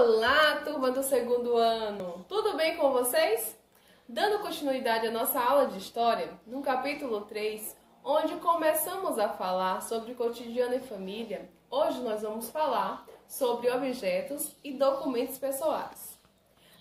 Olá, turma do segundo ano! Tudo bem com vocês? Dando continuidade à nossa aula de História, no capítulo 3, onde começamos a falar sobre cotidiano e família, hoje nós vamos falar sobre objetos e documentos pessoais.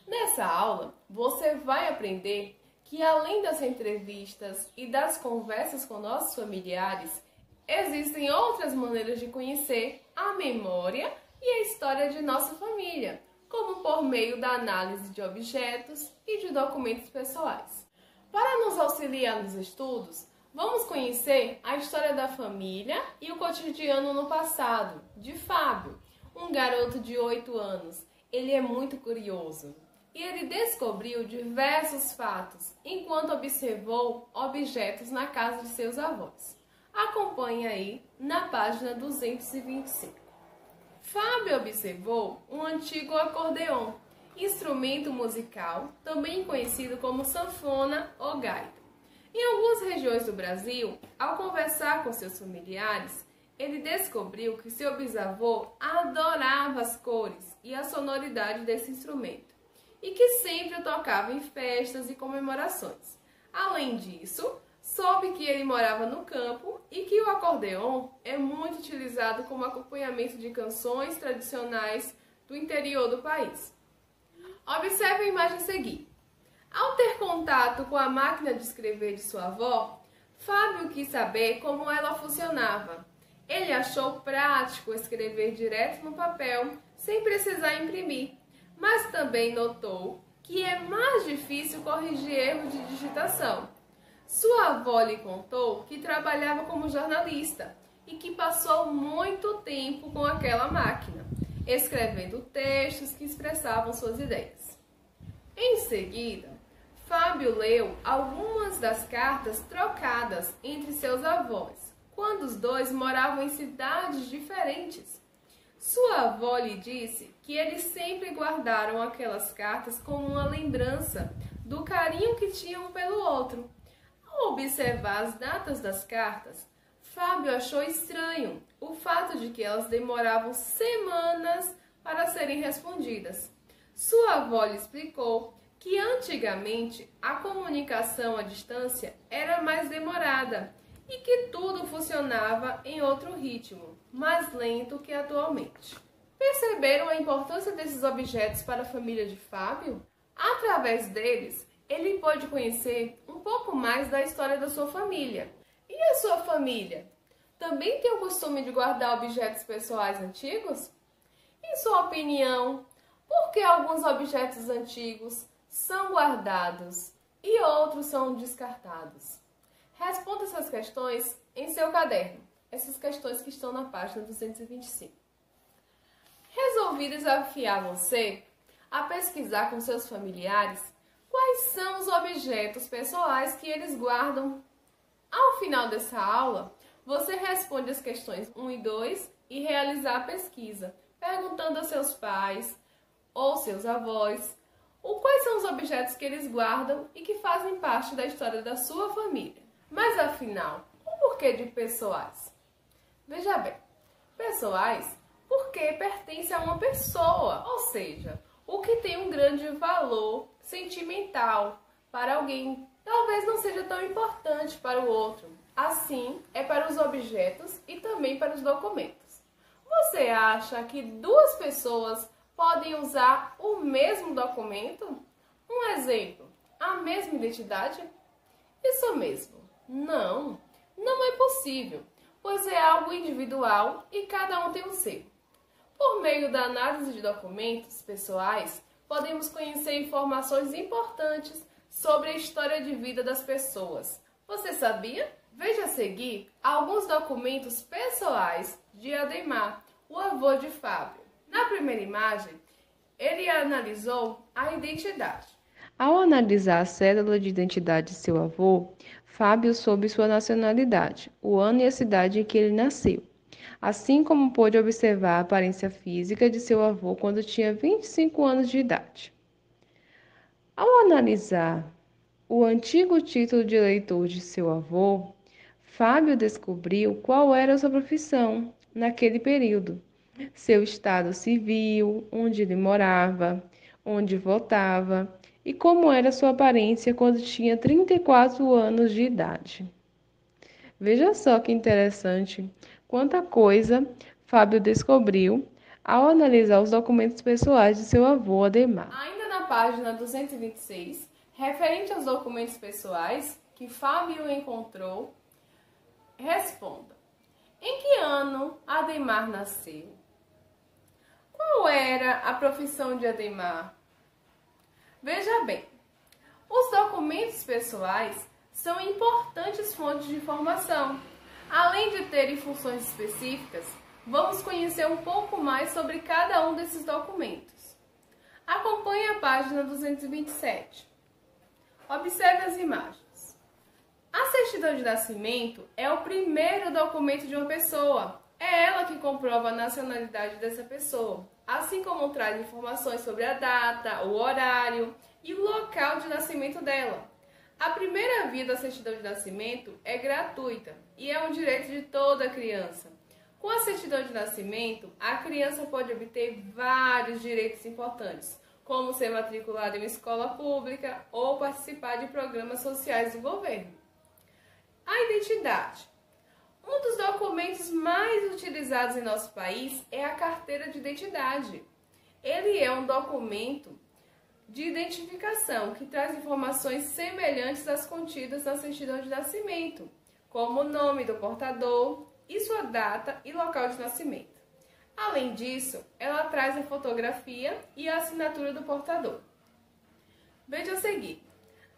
Nessa aula, você vai aprender que além das entrevistas e das conversas com nossos familiares, existem outras maneiras de conhecer a memória e a história de nossa família, como por meio da análise de objetos e de documentos pessoais. Para nos auxiliar nos estudos, vamos conhecer a história da família e o cotidiano no passado, de Fábio, um garoto de 8 anos. Ele é muito curioso e ele descobriu diversos fatos enquanto observou objetos na casa de seus avós. Acompanhe aí na página 225. Fábio observou um antigo acordeon, instrumento musical, também conhecido como sanfona ou gaita. Em algumas regiões do Brasil, ao conversar com seus familiares, ele descobriu que seu bisavô adorava as cores e a sonoridade desse instrumento, e que sempre o tocava em festas e comemorações. Além disso, soube que ele morava no campo e que o acordeon é muito utilizado como acompanhamento de canções tradicionais do interior do país. Observe a imagem a seguir. Ao ter contato com a máquina de escrever de sua avó, Fábio quis saber como ela funcionava. Ele achou prático escrever direto no papel, sem precisar imprimir, mas também notou que é mais difícil corrigir erros de digitação. Sua avó lhe contou que trabalhava como jornalista e que passou muito tempo com aquela máquina, escrevendo textos que expressavam suas ideias. Em seguida, Fábio leu algumas das cartas trocadas entre seus avós, quando os dois moravam em cidades diferentes. Sua avó lhe disse que eles sempre guardaram aquelas cartas como uma lembrança do carinho que tinham um pelo outro. Ao observar as datas das cartas, Fábio achou estranho o fato de que elas demoravam semanas para serem respondidas. Sua avó lhe explicou que antigamente a comunicação à distância era mais demorada e que tudo funcionava em outro ritmo, mais lento que atualmente. Perceberam a importância desses objetos para a família de Fábio? Através deles, ele pôde conhecer um pouco mais da história da sua família. E a sua família? Também tem o costume de guardar objetos pessoais antigos? Em sua opinião, por que alguns objetos antigos são guardados e outros são descartados? Responda essas questões em seu caderno, essas questões que estão na página 225. Resolvi desafiar você a pesquisar com seus familiares quais são os objetos pessoais que eles guardam. Ao final dessa aula, você responde as questões 1 e 2 e realizar a pesquisa, perguntando a seus pais ou seus avós quais são os objetos que eles guardam e que fazem parte da história da sua família. Mas afinal, o porquê de pessoais? Veja bem, pessoais porque pertence a uma pessoa, ou seja, o que tem um grande valor sentimental para alguém, talvez não seja tão importante para o outro. Assim, é para os objetos e também para os documentos. Você acha que duas pessoas podem usar o mesmo documento? Um exemplo, a mesma identidade? Isso mesmo. Não é possível, pois é algo individual e cada um tem o seu. Por meio da análise de documentos pessoais, podemos conhecer informações importantes sobre a história de vida das pessoas. Você sabia? Veja a seguir alguns documentos pessoais de Ademar, o avô de Fábio. Na primeira imagem, ele analisou a identidade. Ao analisar a cédula de identidade de seu avô, Fábio soube sua nacionalidade, o ano e a cidade em que ele nasceu, assim como pôde observar a aparência física de seu avô quando tinha 25 anos de idade. Ao analisar o antigo título de eleitor de seu avô, Fábio descobriu qual era sua profissão naquele período. seu estado civil, onde ele morava, onde votava e como era sua aparência quando tinha 34 anos de idade. Veja só que interessante, quanta coisa Fábio descobriu ao analisar os documentos pessoais de seu avô Ademar. Ainda na página 226, referente aos documentos pessoais que Fábio encontrou, responda: em que ano Ademar nasceu? Qual era a profissão de Ademar? Veja bem, os documentos pessoais são importantes fontes de informação. Além de terem funções específicas, vamos conhecer um pouco mais sobre cada um desses documentos. Acompanhe a página 227. Observe as imagens. A certidão de nascimento é o primeiro documento de uma pessoa. É ela que comprova a nacionalidade dessa pessoa, assim como traz informações sobre a data, o horário e o local de nascimento dela. A primeira via da certidão de nascimento é gratuita e é um direito de toda criança. Com a certidão de nascimento, a criança pode obter vários direitos importantes, como ser matriculada em uma escola pública ou participar de programas sociais do governo. A identidade. Um dos documentos mais utilizados em nosso país é a carteira de identidade. Ele é um documento de identificação que traz informações semelhantes às contidas na certidão de nascimento, como o nome do portador e sua data e local de nascimento. Além disso, ela traz a fotografia e a assinatura do portador. Veja a seguir.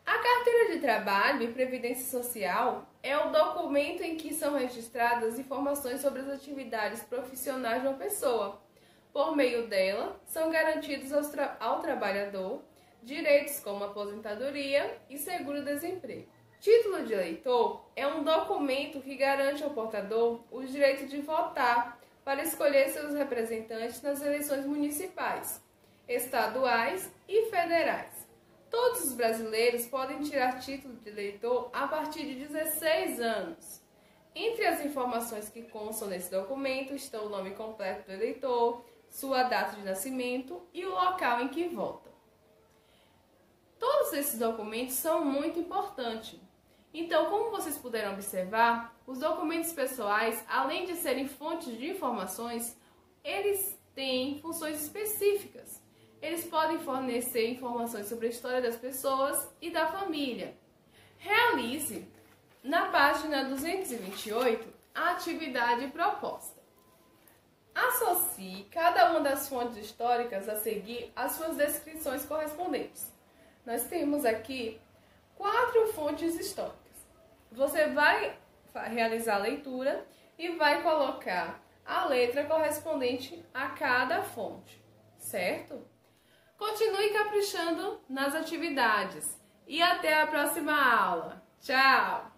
A carteira de trabalho e previdência social é o documento em que são registradas informações sobre as atividades profissionais de uma pessoa. Por meio dela, são garantidos ao trabalhador direitos como aposentadoria e seguro-desemprego. Título de eleitor é um documento que garante ao portador o direito de votar para escolher seus representantes nas eleições municipais, estaduais e federais. Todos os brasileiros podem tirar título de eleitor a partir de 16 anos. Entre as informações que constam nesse documento estão o nome completo do eleitor, sua data de nascimento e o local em que vota. Todos esses documentos são muito importantes. Então, como vocês puderam observar, os documentos pessoais, além de serem fontes de informações, eles têm funções específicas. Eles podem fornecer informações sobre a história das pessoas e da família. Realize, na página 228, a atividade proposta. Associe cada uma das fontes históricas a seguir às suas descrições correspondentes. Nós temos aqui 4 fontes históricas. Você vai realizar a leitura e vai colocar a letra correspondente a cada fonte, certo? Continue caprichando nas atividades e até a próxima aula. Tchau!